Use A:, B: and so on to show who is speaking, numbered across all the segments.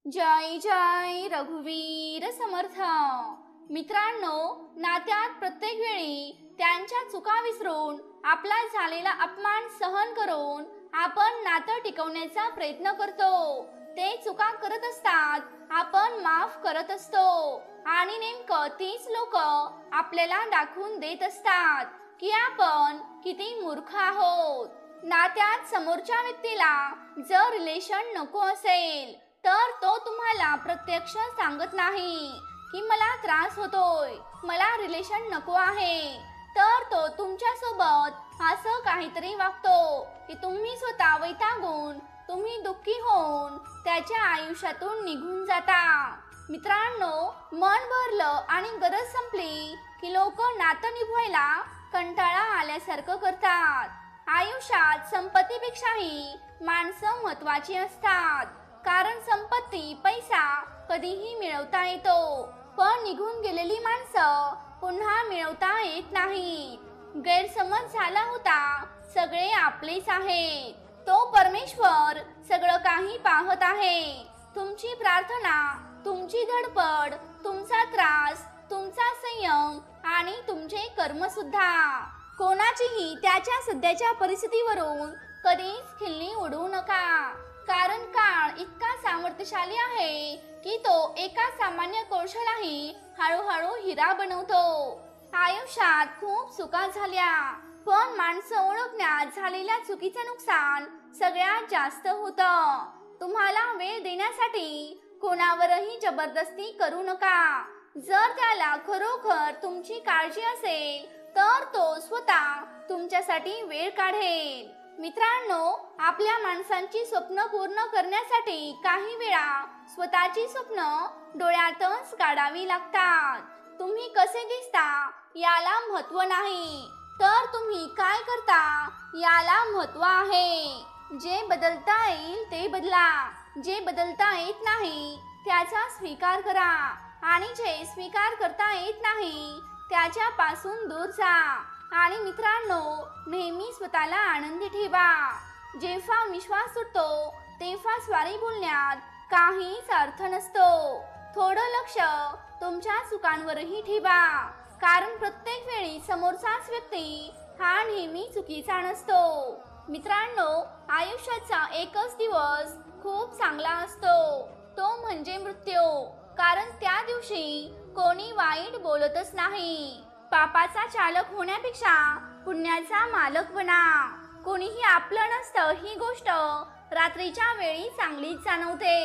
A: जय जय रघुवीर समर्थ। मित्रांनो, नात्यात प्रत्येक वेळी त्यांच्या चुका विसरून आपला झालेला अपमान सहन करून आपण नातं टिकवण्याचा प्रयत्न करतो। ते चुका करत असतात, आपण माफ करत असतो आणि नेमकं तीच लोक आपल्याला दाखवून देत असतात की आपण किती मूर्ख आहोत। नात्यात समोरच्या व्यक्तीला जर रिलेशन नको असेल तर तो तुम्हाला प्रत्यक्ष सांगत नाही की मला त्रास होतोय, मला रिलेशन नको आहे, तर तो तुमच्या सोबत असं काहीतरी वागतो की तुम्ही स्वतः वैतागून, तुम्ही दुःखी होऊन त्याच्या आयुष्यातून निघून जाता। मित्रांनो, मन भरलं आणि गरज संपली की लोक नातं निभवायला कंटाळा आल्यासारखं करतात। आयुष्यात संपत्तीपेक्षाही माणसं महत्त्वाची असतात, कारण संपत्ती, पैसा कधीही मिळवता येतो, पण निघून गेलेली माणसं पुन्हा मिळवता येत नाही। गैरसमज झाला होता, सगळे आपलेच आहेत, तो परमेश्वर सगळं काही पाहत आहे। तुमची प्रार्थना, तुमची धडपड, तुमचा त्रास, तुमचा संयम आणि तुमचे कर्म सुद्धा। कोणाचीही त्याच्या सध्याच्या परिस्थितीवरून कधीच खिल्ली उडवू नका, कारण काळ इतका सामर्थ्यशाली आहे की तो एका सामान्य कोळशालाही हळूहळू हिरा बनवतो। आयुष्यात खूप चुका झाल्या, पण माणसं ओळखण्यात झालेल्या चुकीचं नुकसान सगळ्यात जास्त होतं। तुम्हाला वेळ देण्यासाठी कोणावरही जबरदस्ती करू नका। जर त्याला खरोखर तुमची काळजी असेल तर तो स्वतः तुमच्यासाठी वेळ काढेल। मित्रांनो, आपल्या माणसांची स्वप्न पूर्ण करण्यासाठी काही वेळा स्वतःची स्वप्न डोळ्यातच काढावी लागतात। तुम्ही कसे दिसता याला महत्त्व नाही, तर तुम्ही काय करता याला महत्त्व आहे। जे बदलता येईल ते बदला, जे बदलता येत नाही त्याचा स्वीकार करा, आणि जे स्वीकार करता येत नाही त्याच्यापासून दूर जा। आणि मित्रांनो, नेहमी स्वतःला आनंदी ठेवा। जेव्हा विश्वास सुटतो तेव्हा स्वारी बोलण्यात काहीच अर्थ नसतो। थोडं लक्ष तुमच्या चुकांवरही ठेवा, कारण प्रत्येक वेळी समोरचाच व्यक्ती हा नेहमी चुकीचा नसतो। मित्रांनो, आयुष्याचा एकच दिवस खूप चांगला असतो, तो म्हणजे मृत्यू, कारण त्या दिवशी कोणी वाईट बोलतच नाही। पापाचा चालक होण्यापेक्षा पुण्याचा मालक बना। कोणीही आपलं नसतं ही गोष्ट रात्रीच्या वेळी चांगलीच जाणवते।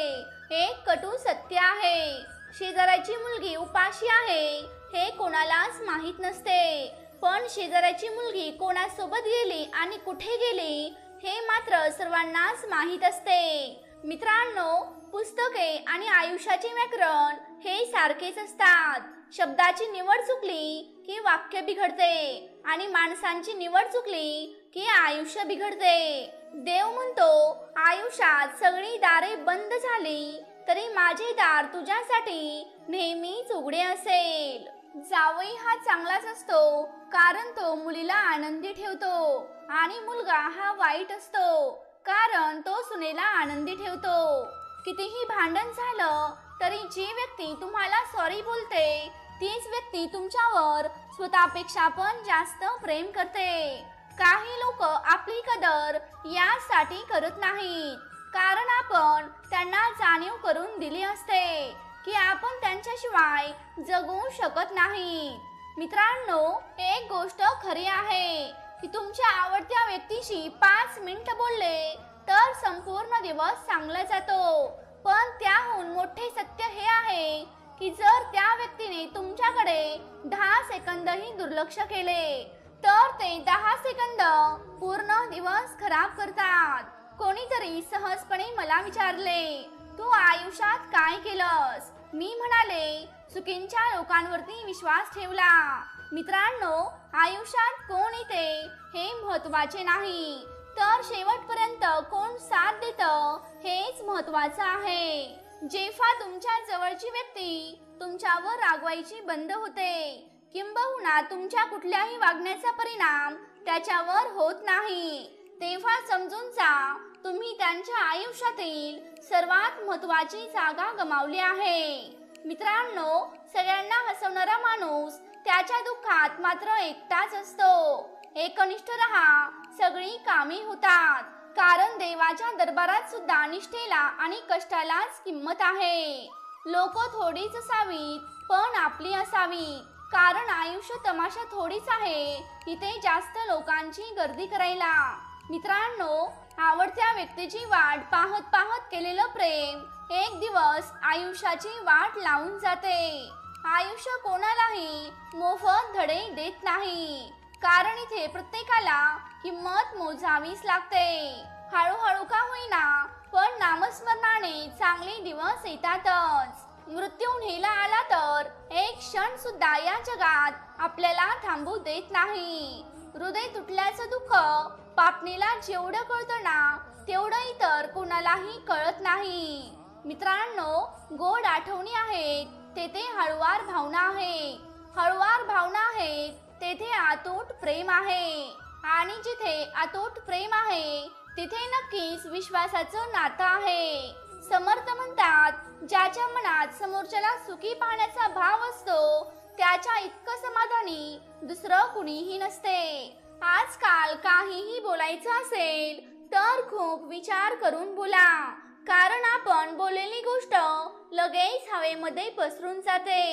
A: एक कटू सत्य आहे, शेजाऱ्याची मुलगी उपाशी आहे हे कोणालाच माहीत नसते, पण शेजाऱ्याची मुलगी कोणासोबत गेली आणि कुठे गेली हे मात्र सर्वांनाच माहीत असते। मित्रांनो, पुस्तके आणि आयुष्याचे व्याकरण हे सारखेच असतात। शब्दाची निवड चुकली की वाक्य बिघडते, आणि माणसांची निवड चुकली की आयुष्य बिघडते। देव म्हणतो, आयुष्यात सगळी दारे बंद झाली तरी माझे दार तुझ्यासाठी नेहमीच उघडे असेल। जावई हा चांगलाच असतो, कारण तो मुलीला आनंदी ठेवतो, आणि मुलगा हा वाईट असतो, कारण तो सुनेला आनंदी ठेवतो। कितीही भांडण झालं तरी जी व्यक्ती तुम्हाला सॉरी बोलते तीच व्यक्ती तुमच्यावर स्वतःपेक्षा पण जास्त प्रेम करते। काही लोक आपली कदर यासाठी करत नाहीत, कारण आपण त्यांना जाणीव करून दिली असते की आपण त्यांच्याशिवाय जगू शकत नाही। मित्रांनो, एक गोष्ट खरी आहे की तुमच्या आवडत्या व्यक्तीशी 5 मिनिटं बोलले तर संपूर्ण दिवस चांगला जातो, पण त्याहून मोठे सत्य हे आहे की जर त्या व्यक्तीने तुमच्याकडे 10 सेकंदही दुर्लक्ष केले तर ते 10 सेकंद पूर्ण दिवस खराब करतात। कोणीतरी सहजपणे मला विचारले, तू आयुष्यात काय केलंस? मी म्हणाले, चुकीच्या लोकांवरती विश्वास ठेवला। मित्रांनो, आयुष्यात कोण येते हे महत्त्वाचे नाही, तर शेवटपर्यंत कोण साथ देतं हेच महत्त्वाचं आहे। जेव्हा तुमच्या जवळची व्यक्ती तुमच्यावर रागवायची बंद होते, किंबहुना तुमच्या कुठल्याही वागण्याचा परिणाम त्याच्यावर होत नाही, तेव्हा समजून जा तुम्ही त्यांच्या आयुष्यातील सर्वात महत्त्वाची जागा गमावली आहे. मित्रांनो, सगळ्यांना हसवणारा माणूस त्याच्या दुःखात मात्र एकटाच असतो. एकनिष्ठ रहा, सगळी कामे होतात. कारण देवाच्या दरबारात सुद्धा निष्ठेला आणि कष्टालाच किंमत आहे. लोक थोडीच असावीत, पण आपली असावीत. कारण आयुष्य तमाशा थोडीच आहे, इथे जास्त लोकांची गर्दी करायला. मित्रांनो, आवडत्या व्यक्तीची वाट पाहत पाहत केलेलं प्रेम एक दिवस आयुष्याची वाट लावून जाते. आयुष्य कोणालाही मोफत धडे देत नाही. कारण इथे प्रत्येकाला किंमत मोजावीच लागते. हळूहळू का होईना, पण नामस्मरणाने चांगले दिवस येतातच. मृत्यू न्यायला आला तर एक क्षण सुद्धा या जगात आपल्याला थांबू देत नाही. हृदय तुटल्याचं दुःख पापणीला जेवढं कळतं ना, तेवढं इतर कोणालाही कळत नाही. मित्रांनो, गोड आठवणी आहेत, तेथे हळुवार भावना आहे. हळुवार भावना आहेत, तेथे अतूट प्रेम आहे. आणि जिथे अतूट प्रेम आहे, तिथे नक्कीच विश्वासाचं नातं आहे. समर्थ म्हणतात, ज्याच्या मनात समोरच्याला सुखी पाहण्याचा भाव असतो, त्याच्या इतकं समाधानी दुसरं कुणीही नसते. आजकाल काहीही बोलायचं असेल तर खूप विचार करून बोला. कारण आपण बोललेली गोष्ट लगेच हवेमध्ये पसरून जाते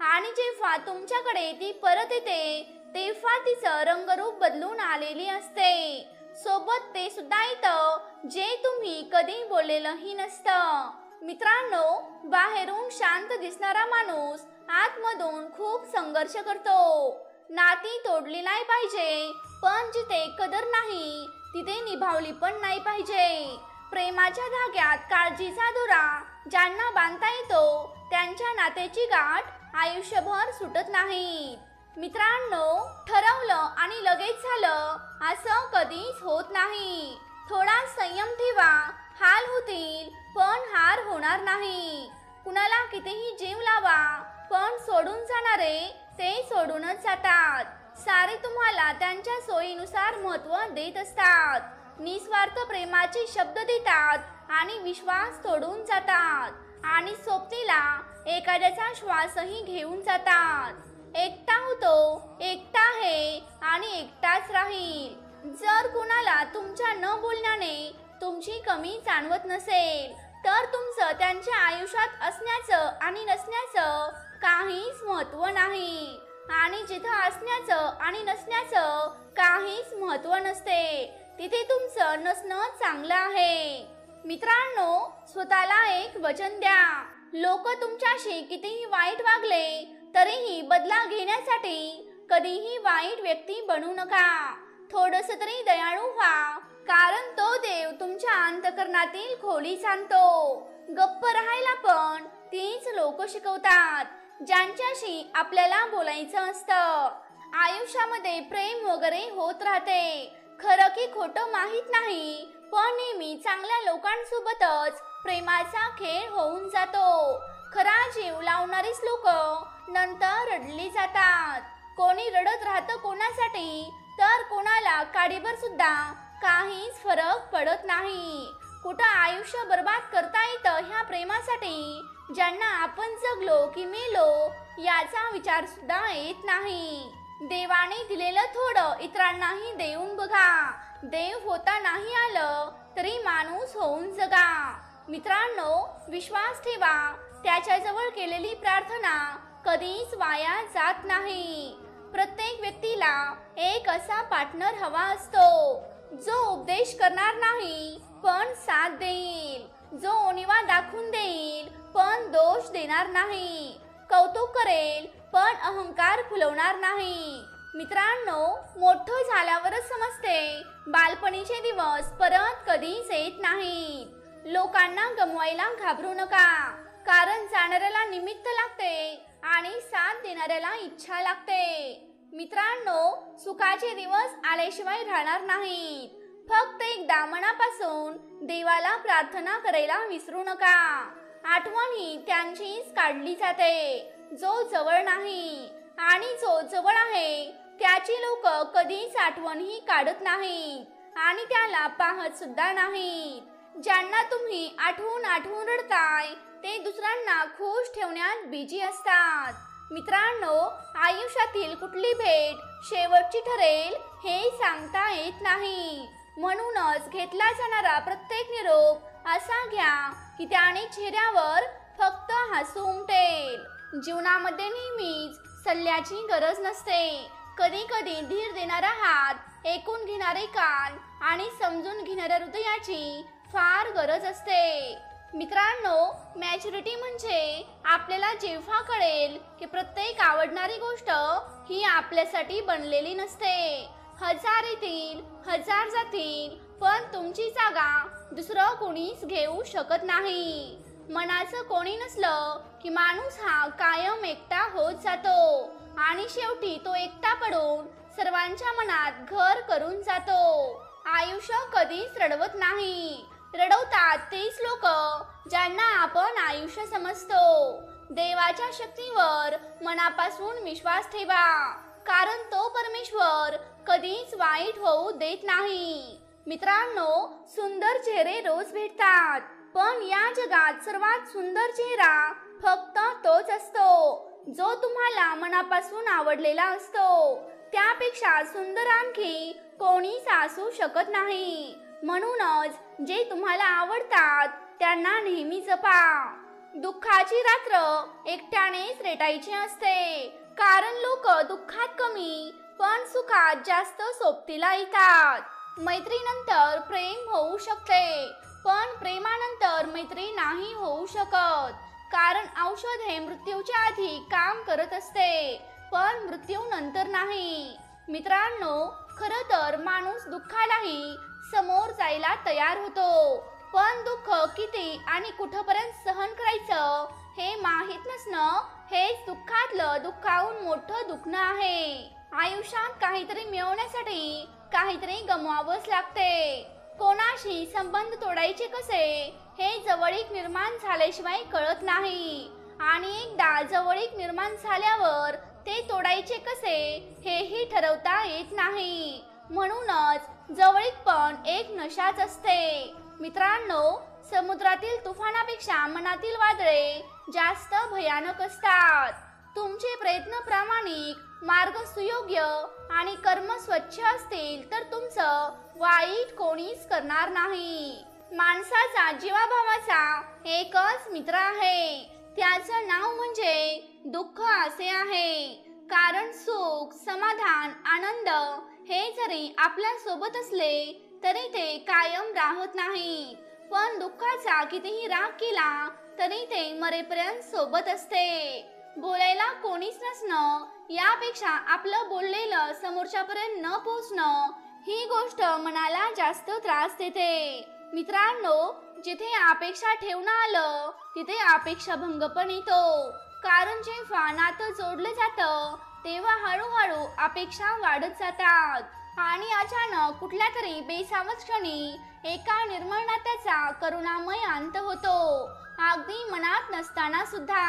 A: आणि जेव्हा तुमच्याकडे ती परत येते, तेव्हा तिचं रंगरूप बदलून आलेली असते. सोबत ते सुद्धा येतं जे तुम्ही कधी बोललेलंही नसतं. मित्रांनो, बाहेरून शांत दिसणारा माणूस आतमधून खूप संघर्ष करतो. नाती तोडली नाही पाहिजे, पण जिथे कदर नाही तिथे निभावली पण नाही पाहिजे. प्रेमाच्या धाग्यात काळजीचा दोरा ज्यांना बांधता येतो, त्यांच्या नात्याची गाठ आयुष्यभर सुटत नाही. मित्रांनो, ठरवलं आणि लगेच झालं असं कधीच होत नाही. थोडा संयम ठेवा, हाल होतील पण हार होणार नाही. कुणाला कितीही जीव लावा, पण सोडून जाणारे ते सोडूनच जातात. सारे तुम्हाला त्यांच्या सोयीनुसार महत्त्व देत असतात. निस्वार्थ प्रेमाचे शब्द देतात आणि विश्वास तोडून जातात. आणि सोबतीला एखाद्याचा श्वासही घेऊन जातात. एकटा होतो, एकटा आहे आणि एकटाच राहील. जर कुणाला तुमच्या न बोलण्याने तुमची कमी जाणवत नसेल, तर तुमचं त्यांच्या आयुष्यात असण्याचं आणि नसण्याचं काहीच महत्त्व नाही. आणि जिथं असण्याचं आणि नसण्याचं काहीच महत्त्व नसते, तिथे तुमचं नसणं चांगलं आहे. मित्रांनो, स्वतःला एक वचन द्या. लोक तुमच्याशी कितीही वाईट वागले तरीही बदला घेण्यासाठी कधीही वाईट व्यक्ती बनू नका. थोडंसं तरी दयाळू व्हा, कारण तो देव तुमच्या अंतःकरणातील खोली जाणतो. गप्प राहायला पण तीच लोक शिकवतात ज्यांच्याशी आपल्याला बोलायचं असतं. आयुष्यामध्ये प्रेम वगैरे होत राहते, खरं की खोटं माहीत नाही, पण नेहमी चांगल्या लोकांसोबतच प्रेमाचा खेळ होऊन जातो. खरा जीव लावणारीच लोक नंतर रडली जातात. कोणी रडत राहतं कोणासाठी, तर कोणाला काडीभर सुद्धा काहीच फरक पडत नाही. कुठं आयुष्य बर्बाद करता येतं ह्या प्रेमासाठी, ज्यांना आपण जगलो की मेलो याचा विचार सुद्धा येत नाही. देवाने दिलेलं थोडं इतरांनाही देऊन बघा. देव होता नाही आलं तरी माणूस होऊन जगा. मित्रांनो, विश्वास ठेवा, त्याच्याजवळ केलेली प्रार्थना कधीच वाया जात नाही. प्रत्येक व्यक्तीला एक असा पार्टनर हवा असतो, जो उपदेश करणार नाही पण साथ देईल, जो उणिवा दाखवून देईल पण दोष देणार नाही, कौतुक करेल पण अहंकार फुलवणार नाही. मित्रांनो, मोठं झाल्यावरच समजते बालपणीचे दिवस परत कधीच येत नाहीत. लोकांना गमवायला घाबरू नका, कारण जाणाऱ्याला निमित्त लागते आणि साथ देणाऱ्याला इच्छा लागते. मित्रांनो, सुखाचे दिवस आल्याशिवाय राहणार नाहीत. फक्त एकदा मनापासून देवाला प्रार्थना करायला विसरू नका. आठवण ही त्यांचीच काढली जाते जो जवळ नाही, आणि जो जवळ आहे त्याची लोक कधीच आठवणही काढत नाहीत. आणि त्याला पाहत सुद्धा नाहीत. ज्यांना तुम्ही आठवून आठवून रडताय ते दुसऱ्यांना खुश ठेवण्यात बिझी असतात. मित्रांनो, आयुष्यातील कुठली भेट शेवटची ठरेल हे सांगता येत नाही. म्हणूनच घेतला जाणारा प्रत्येक निरोप असा घ्या की त्याने चेहऱ्यावर फक्त हसू उमटेल. जीवनामध्ये नेहमीच सल्ल्याची गरज नसते. कधी कधी धीर देणारा हात, ऐकून घेणारे कान आणि समजून घेणाऱ्या हृदयाची फार गरज असते. मित्रांनो, मॅच्युरिटी म्हणजे आपल्याला जेव्हा कळेल की प्रत्येक आवडणारी गोष्ट ही आपल्यासाठी बनलेली नसते. हजार येतील, हजार जातील, पण तुमची जागा दुसरं कोणीच घेऊ शकत नाही. मनाचं कोणी नसलं की माणूस हा कायम एकटा होत जातो आणि शेवटी तो एकटा पडून सर्वांच्या मनात घर करून जातो. आयुष्य कधीच रडवत नाही. रडवतात तेच लोक ज्यांना आपण आयुष्य समजतो. देवाच्या शक्तीवर मनापासून विश्वास ठेवा, कारण तो परमेश्वर कधीच वाईट होऊ देत नाही. मित्रांनो, सुंदर चेहरे रोज भेटतात, पण या जगात सर्वात सुंदर चेहरा फक्त तोच असतो जो तुम्हाला मनापासून आवडलेला असतो. त्यापेक्षा सुंदर आणखी कोणीच असू शकत नाही. म्हणूनच जे तुम्हाला आवडतात त्यांना नेहमी जपा. दुःखाची रात्र एकट्यानेच रेटायची असते, कारण लोक दुःखात कमी पण सुखात जास्त सोबतीला येतात. मैत्रीनंतर प्रेम होऊ शकते, पण प्रेमानंतर मैत्री नाही होऊ शकत, कारण औषध हे मृत्यूच्या आधी काम करत असते, पण मृत्यूनंतर नाही. मित्रांनो, खरं तर माणूस दुःखालाही समोर जायला तयार होतो, पण दुःख किती आणि कुठपर्यंत सहन करायचं हे माहीत नसणं हेच दुःखातलं दुःखाहून मोठं दुखणं आहे. आयुष्यात काहीतरी मिळवण्यासाठी काहीतरी गमवावंच लागते. कोणाशी संबंध तोडायचे कसे हे जवळीक निर्माण झाल्याशिवाय कळत नाही, आणि एकदा जवळीक निर्माण झाल्यावर ते तोडायचे कसे हेही ठरवता येत नाही. म्हणूनच जवळीक पण एक नशाच असते. मित्रांनो, समुद्रातील तुफानापेक्षा मनातील वादळे जास्त भयानक असतात. तुमचे प्रयत्न प्रामाणिक, मार्ग सुयोग्य आणि कर्म स्वच्छ असतील तर तुमचं वाईट कोणीच करणार नाही. माणसाचा जीवाभावाचा एकच मित्र आहे, त्याचं नाव म्हणजे दुःख असे आहे. कारण सुख, समाधान, आनंद हे जरी आपल्या सोबत असले तरी ते कायम राहत नाही, पण दुःखाचा कितीही राग केला तरी ते मरेपर्यंत सोबत असते. बोलायला कोणीच नसणं यापेक्षा आपलं बोललेलं समोरच्यापर्यंत न पोहोचणं ही गोष्ट मनाला जास्त त्रास देते. मित्रांनो, जिथे अपेक्षा ठेवणं आलं तिथे अपेक्षा भंग पण येतो, कारण जेव्हा नातं जोडलं जातं तेव्हा हळूहळू अपेक्षा वाढत जातात आणि अचानक कुठल्या तरी बेसावध क्षणी एका निर्मळ नात्याचा करुणामय अंत होतो, अगदी मनात नसताना सुद्धा.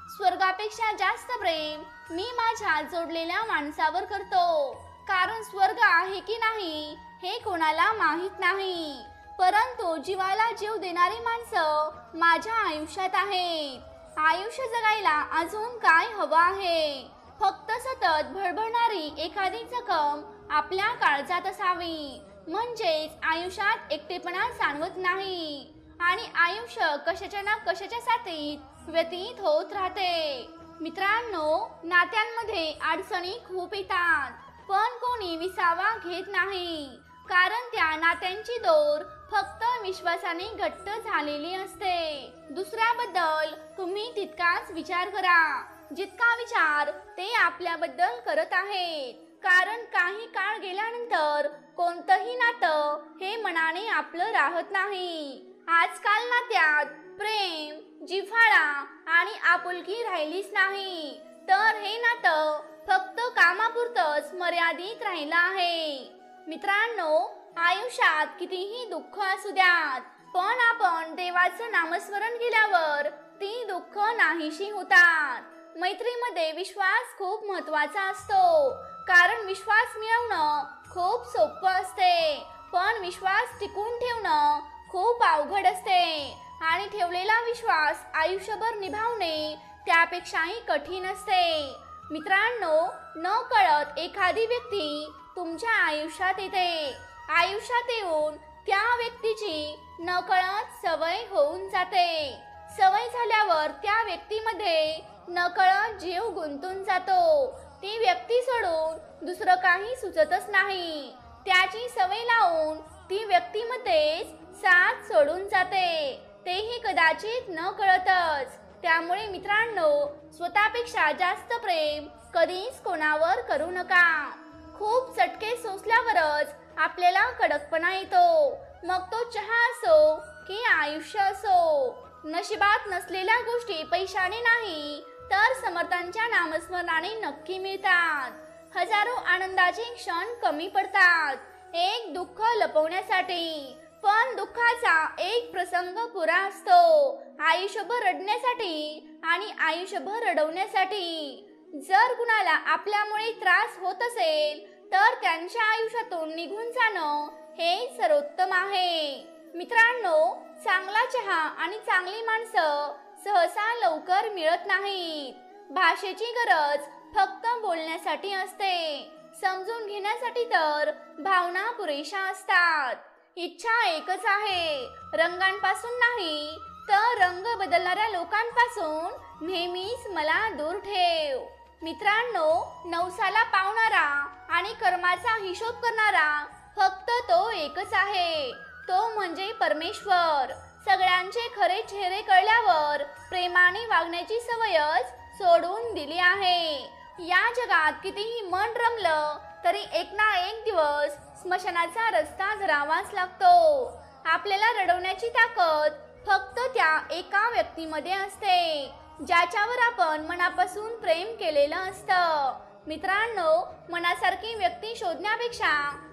A: स्वर्गापेक्षा जास्त प्रेम मी माझ्या जोडलेल्या माणसावर करतो, कारण स्वर्ग आहे की नाही हे कोणाला माहित नाही, परंतु जीवाला जीव देणारी माणसं माझ्या आयुष्यात आहेत. आयुष्य जगायला अजून काय हवं आहे? फक्त सतत भडभडणारी एखादी जखम आपल्या काळजात असावी, म्हणजेच आयुष्यात एकटेपणा जाणवत नाही आणि आयुष्य कशाच्या ना कशाच्या साथीत व्यतीत होत राहते. मित्रांनो, नात्यांमध्ये अडचणी खूप येतात, पण कोणी विसावा घेत नाही, कारण त्या नात्यांची दोर फक्त विश्वासाने घट्ट झालेली असते. दुसऱ्याबद्दल तुम्ही तितकाच विचार करा जितका विचार ते आपल्याबद्दल करत आहेत, कारण काही काळ गेल्यानंतर कोणतंही नातं हे मनाने आपलं राहत नाही. आजकाल नात्यात प्रेम, जिव्हाळा आणि आपुलकी राहिलीच नाही, तर हे नातं फक्त कामापुरतंच मर्यादित राहिलं आहे. मित्रांनो, आयुष्यात कितीही दुःख असू द्यात, पण आपण देवाचं नामस्मरण केल्यावर ती दुःख नाहीशी होतात. मैत्रीमध्ये विश्वास खूप महत्त्वाचा असतो, कारण विश्वास मिळवणं खूप सोपं असते, पण विश्वास टिकून ठेवणं खूप अवघड असते आणि ठेवलेला विश्वास आयुष्यभर निभावणे त्यापेक्षाही कठीण असते. मित्रांनो, न कळत एखादी व्यक्ती तुमच्या आयुष्यात येते. आयुष्यात येऊन त्या व्यक्तीची नकळत सवय होऊन जाते. सवय झाल्यावर त्या व्यक्तीमध्ये नकळत जीव गुंतून जातो. ती व्यक्ती सोडून दुसरं काही सुचतच नाही. त्याची सवय लावून ती व्यक्तीमध्येच साथ सोडून जाते, तेही कदाचित न कळतच. त्यामुळे मित्रांनो, स्वतःपेक्षा जास्त प्रेम कधीच कोणावर करू नका. खूप चटके सोसल्यावरच आपल्याला कडकपणा येतो, मग तो चहा असो की आयुष्य असो. नशिबात नसलेल्या गोष्टी पैशाने नाही तर समर्थांच्या नामस्मरणाने नक्की मिळतात. हजारो आनंदाचे क्षण कमी पडतात एक दुःख लपवण्यासाठी, पण दुःखाचा एक प्रसंग पुरा असतो आयुष्यभर रडण्यासाठी आणि आयुष्यभर रडवण्यासाठी. जर कुणाला आपल्यामुळे त्रास होत असेल तर त्यांच्या आयुष्यातून निघून जाणं हे सर्वोत्तम आहे. मित्रांनो, चांगला चहा आणि चांगली माणसं सहसा लवकर मिळत नाहीत. भाषेची गरज फक्त बोलण्यासाठी असते, समजून घेण्यासाठी तर भावना पुरेशा असतात. इच्छा एकच आहे, रंगांपासून नाही तर रंग बदलणाऱ्या लोकांपासून नेहमीच मला दूर ठेव. मित्रांनो, नवसाला पावणारा आणि कर्माचा हिशोब करणारा फक्त तो एकच आहे, तो म्हणजे परमेश्वर. सगळ्यांचे खरे चेहरे कळल्यावर प्रेमाने वागण्याची सवयच सोडून दिली आहे. या जगात कितीही मन रमलं तरी एक ना एक दिवस स्मशानाचा रस्ता धरावाच लागतो. आपल्याला रडवण्याची ताकद फक्त त्या एका व्यक्तीमध्ये असते ज्याच्यावर आपण मनापासून प्रेम केलेलं असतं. मित्रांनो, मनासारखी व्यक्ती शोधण्यापेक्षा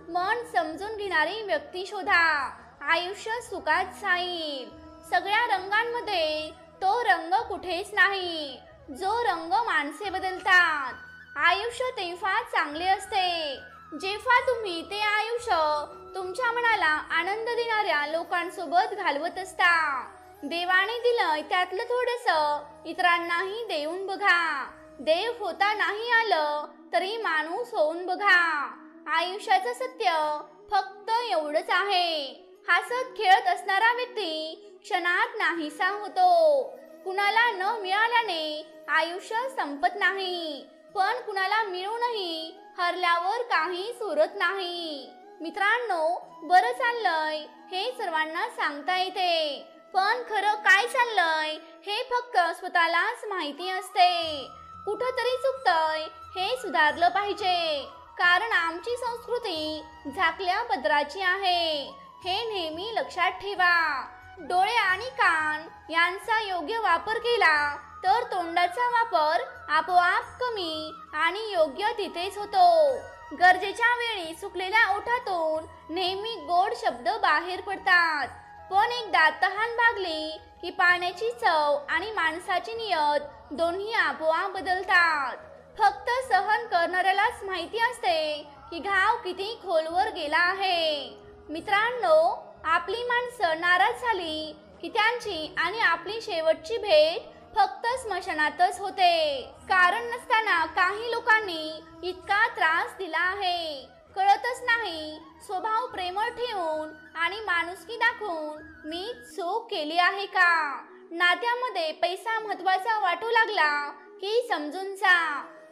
A: मन समजून घेणारी व्यक्ती शोधा. आयुष्य सुखात जाईल. सगळ्या रंगांमध्ये तो रंग कुठेच नाही जो रंग माणसे बदलतात. आयुष्य तेव्हा चांगले असते जेव्हा तुम्ही ते आयुष्य तुमच्या मनाला आनंद देणाऱ्या लोकांसोबत घालवत असता. देवाने दिलंय त्यातलं थोडंसं इतरांनाही देऊन बघा. देव होता नाही आलं तरी माणूस होऊन बघा. आयुष्याचं सत्य फक्त एवढंच आहे, हसत खेळत असणारा व्यक्ती क्षणात नाहीसा होतो. कुणाला न मिळाल्याने आयुष्य संपत नाही, पण कुणाला मिळूनही हरल्यावर काहीच उरत नाही. मित्रांनो, बरं चाललंय हे सर्वांना सांगता येते, पण खरं काय चाललंय हे फक्त स्वतःलाच माहिती असते. कुठंतरी चुकतंय हे सुधारलं पाहिजे, कारण आमची संस्कृती झाकल्या पदराची आहे हे नेहमी लक्षात ठेवा. डोळे आणि कान यांचा योग्य वापर केला तर तोंडाचा वापर आपोआप कमी आणि योग्य तिथेच होतो. गरजेच्या वेळी सुकलेल्या ओठातून नेहमी गोड शब्द बाहेर पडतात, पण एकदा तहान भागली की पाण्याची चव आणि माणसाची नियत दोन्ही आपोआप बदलतात. फक्त सहन करणाऱ्यालाच माहिती असते की घाव किती खोलवर गेला आहे. मित्रांनो, आपली माणसं नाराज झाली की त्यांची आणि आपली शेवटची भेट फक्त स्मशानातच होते. कारण नसताना काही लोकांनी इतका त्रास दिला आहे, कळतच नाही. स्वभाव प्रेमळ ठेवून आणि माणुसकी दाखवून मी चूक केली आहे का? नात्यामध्ये पैसा महत्वाचा वाटू लागला की समजून जा,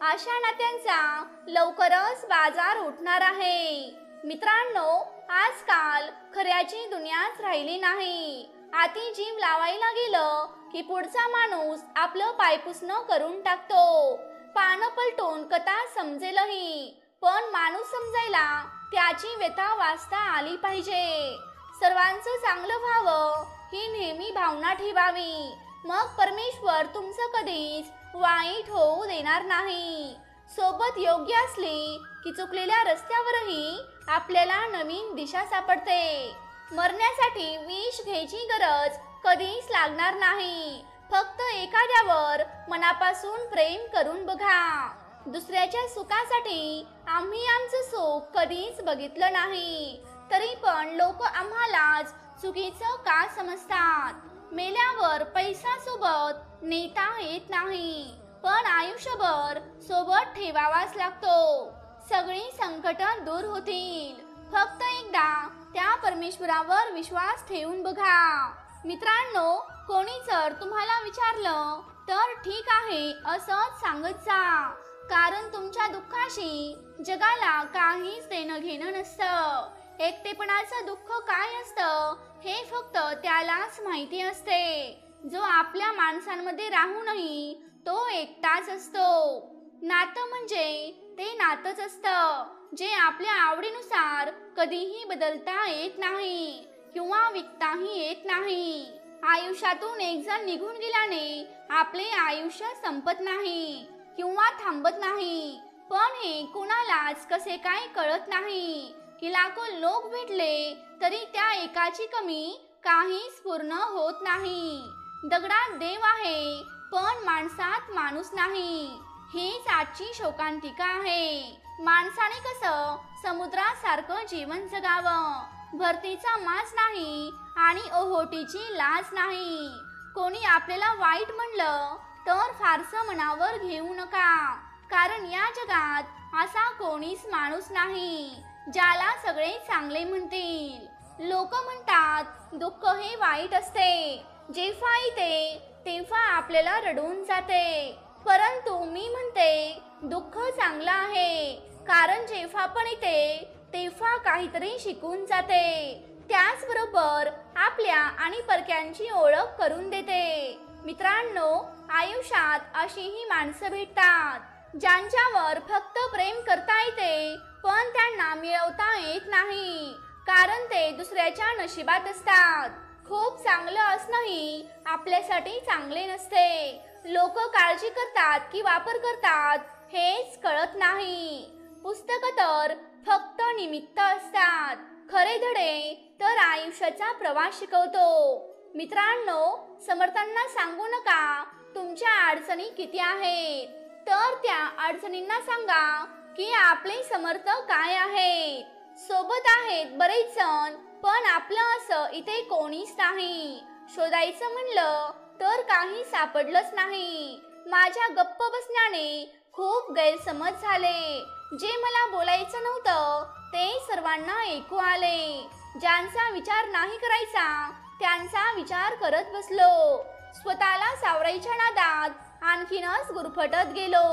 A: अशा नात्यांचा लवकरच बाजार उठणार आहे. मित्रांनो, आजकाल खऱ्याची दुनियाच राहिली नाही. आती जीव लावायला गेलं की पुढचा माणूस आपलं पायपुसणं करून टाकतो. पानं पलटून कथा समजेलही, पण माणूस समजायला त्याची व्यथा वाचता आली पाहिजे. सर्वांचं चांगलं व्हावं ही नेहमी भावना ठेवावी, मग परमेश्वर तुमचं कधीच वाईट होऊ देणार नाही. सोबत योग्य असली की चुकलेल्या रस्त्यावरही आपल्याला नवीन दिशा सापडते. मरण्यासाठी विष घ्यायची गरज कधीच लागणार नाही. फक्त एखाद्यावर मनापासून प्रेम करून बघा. दुसऱ्याच्या सुखासाठी आम्ही आमचं सुख कधीच बघितलं नाही, तरी पण लोक आम्हालाच चुकीचं का समजतात। मेल्यावर पैसा सोबत नेता येत नाही, पण आयुष्यभर सोबत ठेवावाच लागतो। सगळी संकट दूर होतील, फक्त एकदा त्या परमेश्वरावर विश्वास ठेवून बघा। मित्रांनो, कोणी जर तुम्हाला विचारलं तर ठीक आहे असंच सांगत जा, कारण तुमच्या दुःखाशी जगाला काहीच देणं घेणं नसतं। एकटेपणाचं दुःख काय असतं हे फक्त त्यालाच माहिती असते, जो आपल्या माणसांमध्ये राहूनही तो एकटाच असतो। नातं म्हणजे ते नातंच असतं जे आपल्या आवडीनुसार कधीही बदलता येत नाही किंवा विकताही येत नाही। आयुष्यातून एक जण निघून गेल्याने आपले आयुष्य संपत नाही किंवा थांबत नाही, पण हे कोणालाच कसे काय कळत नाही की लाखो लोक भेटले तरी त्या एकाची कमी काहीच पूर्ण होत नाही। दगडात देव आहे पण माणसात माणूस नाही, हीच आजची शोकांतिका आहे। माणसाने कसं समुद्रासारखं जीवन जगावं, भरतीचा माज नाही आणि ओहोटीची लाज नाही। कोणी आपल्याला वाईट म्हणलं तर फारसं मनावर घेऊ नका, कारण या जगात असा कोणीच माणूस नाही ज्याला सगळे चांगले म्हणतील। लोक म्हणतात दुःख हे वाईट असते, जेव्हा येते तेव्हा आपल्याला रडून जाते, परंतु मी म्हणते दुःख चांगलं आहे, कारण जेव्हा पण येते तेव्हा काहीतरी शिकून जाते, त्याचबरोबर आपल्या आणि परक्यांची ओळख करून देते। मित्रांनो, आयुष्यात अशीही माणसं भेटतात ज्यांच्यावर फक्त प्रेम करता येते पण त्यांना मिळवता येत नाही, कारण ते दुसऱ्याच्या नशिबात असतात। खूप चांगलं असणंही आपल्यासाठी चांगले नसते, लोक काळजी करतात की वापर करतात हेच कळत नाही। पुस्तकं तर फक्त निमित्त असतात, खरे धडे तर आयुष्याचा प्रवास शिकवतो। मित्रांनो, समर्थांना सांगू नका तुमच्या अडचणी किती आहेत, तर त्या अडचणींना सांगा की आपले समर्थ काय आहेत। सोबत आहेत बरेच जण, पण आपलं असं इथे कोणीच नाही। शोधायचं म्हणलं तर काही सापडलंच नाही। माझ्या गप्प बसण्याने खूप गैरसमज झाले, जे मला बोलायचं नव्हतं ते सर्वांना ऐकू आले। ज्यांचा विचार नाही करायचा त्यांचा विचार करत बसलो, स्वतःला सावरायच्या नादात आणखीनच गुरफटत गेलो।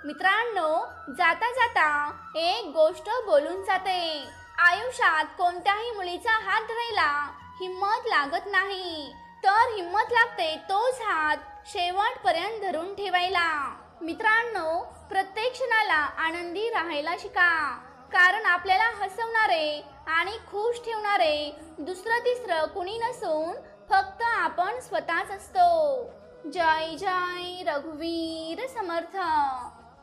A: मित्रांनो, जाता जाता एक गोष्ट बोलून जाते, आयुष्यात कोणत्याही मुलीचा हात धरायला हिम्मत लागत नाही, तर हिम्मत लागते तोच हात शेवटपर्यंत धरून ठेवायला। मित्रांनो, प्रत्येक क्षणाला आनंदी राहायला शिका, कारण आपल्याला हसवणारे आणि खुश ठेवणारे दुसरं तिसरं कुणी नसून फक्त आपण स्वतःच असतो। जय जय रघुवीर समर्थ।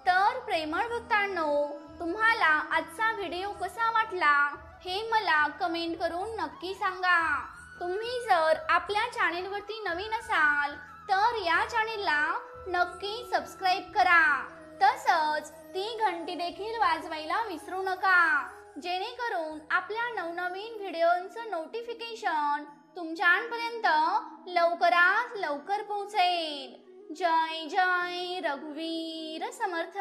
A: तर प्रेमळ भक्तांनो, तुम्हाला आजचा व्हिडिओ कसा वाटला हे मला कमेंट करून नक्की सांगा। तुम्ही जर आपल्या चॅनेलवरती नवीन असाल तर या चॅनेलला नक्की सबस्क्राईब करा, तसंच ती घंटी देखील वाजवायला विसरू नका, जेणेकरून आपल्या नवनवीन व्हिडिओंचं नोटिफिकेशन तुमच्यापर्यंत लवकरात लवकर पोहोचेल। जय जय रघुवीर समर्थ।